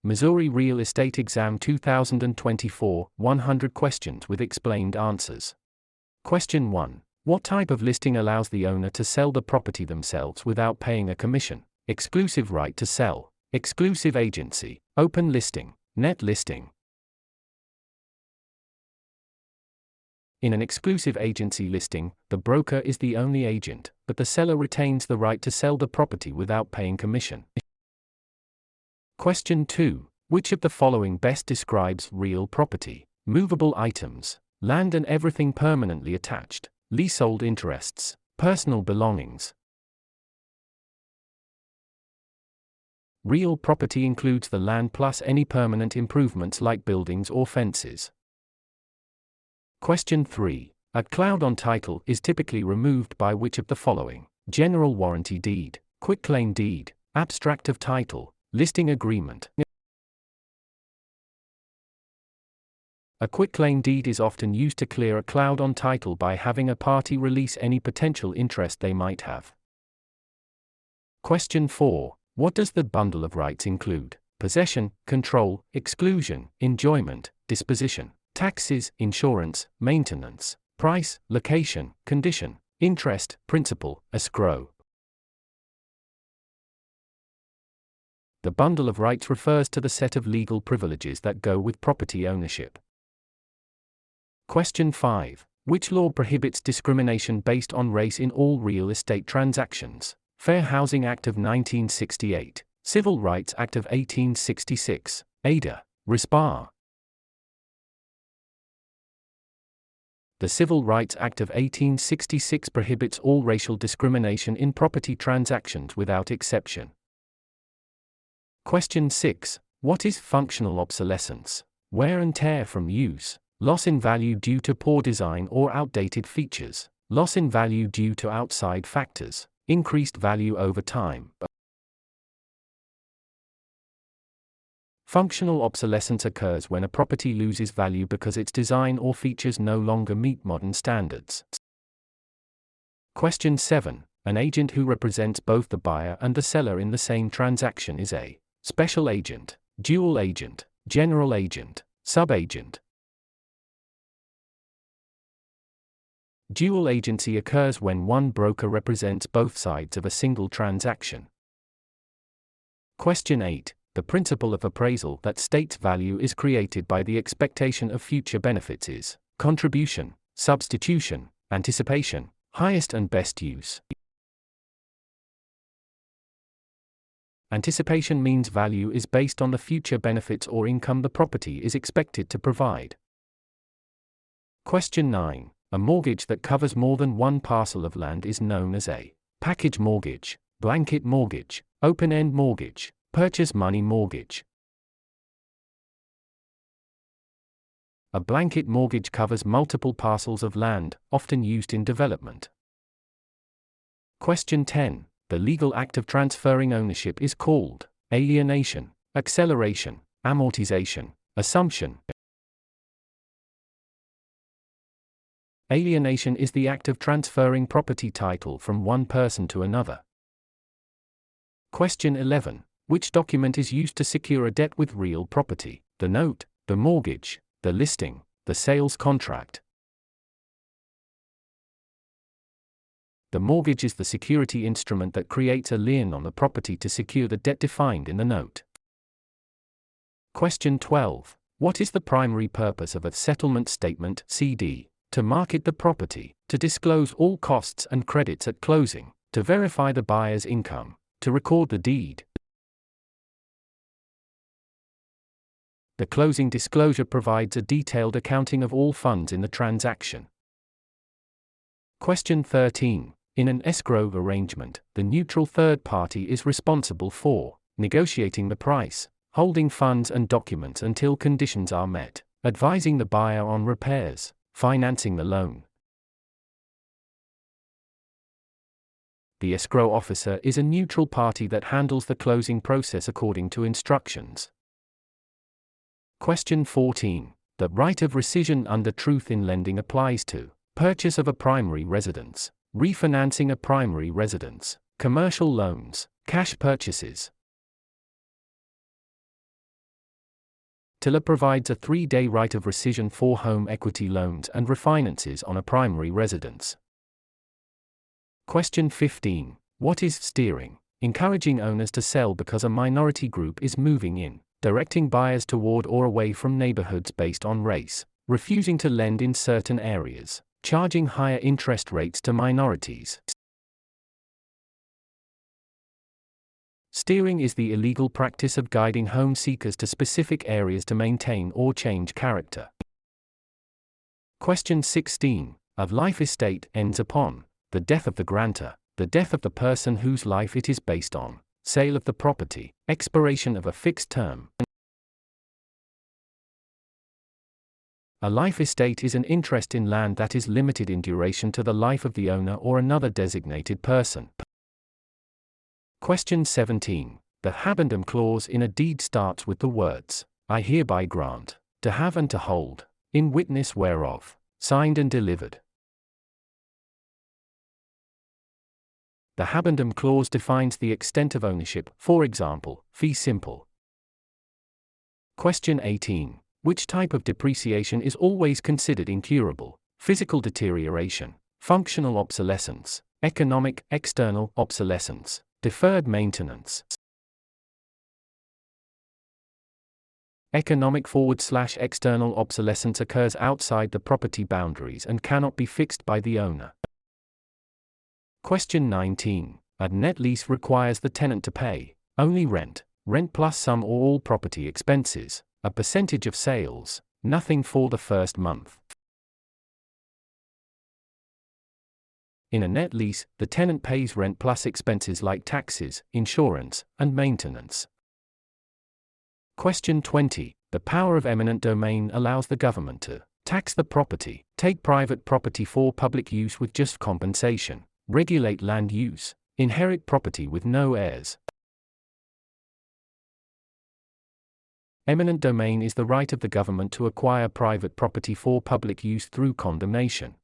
Missouri Real Estate Exam 2024, 100 questions with explained answers. Question 1. What type of listing allows the owner to sell the property themselves without paying a commission? Exclusive right to sell, exclusive agency, open listing, net listing. In an exclusive agency listing, the broker is the only agent, but the seller retains the right to sell the property without paying commission. Question 2. Which of the following best describes real property? Movable items, land and everything permanently attached, leasehold interests, personal belongings. Real property includes the land plus any permanent improvements like buildings or fences. Question 3. A cloud on title is typically removed by which of the following? General warranty deed, quitclaim deed, abstract of title, listing agreement. A quitclaim deed is often used to clear a cloud on title by having a party release any potential interest they might have. Question 4. What does the bundle of rights include? Possession, control, exclusion, enjoyment, disposition, taxes, insurance, maintenance, price, location, condition, interest, principal, escrow. The bundle of rights refers to the set of legal privileges that go with property ownership. Question 5. Which law prohibits discrimination based on race in all real estate transactions? Fair Housing Act of 1968, Civil Rights Act of 1866, Ada, Respar. The Civil Rights Act of 1866 prohibits all racial discrimination in property transactions without exception. Question 6. What is functional obsolescence? Wear and tear from use, loss in value due to poor design or outdated features, loss in value due to outside factors, increased value over time. Functional obsolescence occurs when a property loses value because its design or features no longer meet modern standards. Question 7. An agent who represents both the buyer and the seller in the same transaction is a special agent, dual agent, general agent, subagent. Dual agency occurs when one broker represents both sides of a single transaction. Question 8. The principle of appraisal that states value is created by the expectation of future benefits is contribution, substitution, anticipation, highest and best use. Anticipation means value is based on the future benefits or income the property is expected to provide. Question 9. A mortgage that covers more than one parcel of land is known as a package mortgage, blanket mortgage, open-end mortgage, purchase money mortgage. A blanket mortgage covers multiple parcels of land, often used in development. Question 10. The legal act of transferring ownership is called alienation, acceleration, amortization, assumption. Alienation is the act of transferring property title from one person to another. Question 11. Which document is used to secure a debt with real property? The note, the mortgage, the listing, the sales contract. The mortgage is the security instrument that creates a lien on the property to secure the debt defined in the note. Question 12. What is the primary purpose of a settlement statement (CD)? To market the property, to disclose all costs and credits at closing, to verify the buyer's income, to record the deed. The closing disclosure provides a detailed accounting of all funds in the transaction. Question 13. In an escrow arrangement, the neutral third party is responsible for negotiating the price, holding funds and documents until conditions are met, advising the buyer on repairs, financing the loan. The escrow officer is a neutral party that handles the closing process according to instructions. Question 14. The right of rescission under truth in lending applies to purchase of a primary residence, refinancing a primary residence, commercial loans, cash purchases. TILA provides a 3-day right of rescission for home equity loans and refinances on a primary residence. Question 15. What is steering? Encouraging owners to sell because a minority group is moving in, directing buyers toward or away from neighborhoods based on race, refusing to lend in certain areas, charging higher interest rates to minorities. Steering is the illegal practice of guiding home seekers to specific areas to maintain or change character. Question 16. A life estate ends upon the death of the grantor, the death of the person whose life it is based on, sale of the property, expiration of a fixed term. A life estate is an interest in land that is limited in duration to the life of the owner or another designated person. Question 17. The habendum clause in a deed starts with the words, I hereby grant, to have and to hold, in witness whereof, signed and delivered. The habendum clause defines the extent of ownership, for example, fee simple. Question 18. Which type of depreciation is always considered incurable? Physical deterioration, functional obsolescence, economic, external obsolescence, deferred maintenance. Economic/external obsolescence occurs outside the property boundaries and cannot be fixed by the owner. Question 19. A net lease requires the tenant to pay only rent, rent plus some or all property expenses, a percentage of sales, nothing for the first month. In a net lease, the tenant pays rent plus expenses like taxes, insurance, and maintenance. Question 20. The power of eminent domain allows the government to tax the property, take private property for public use with just compensation, regulate land use, inherit property with no heirs. Eminent domain is the right of the government to acquire private property for public use through condemnation.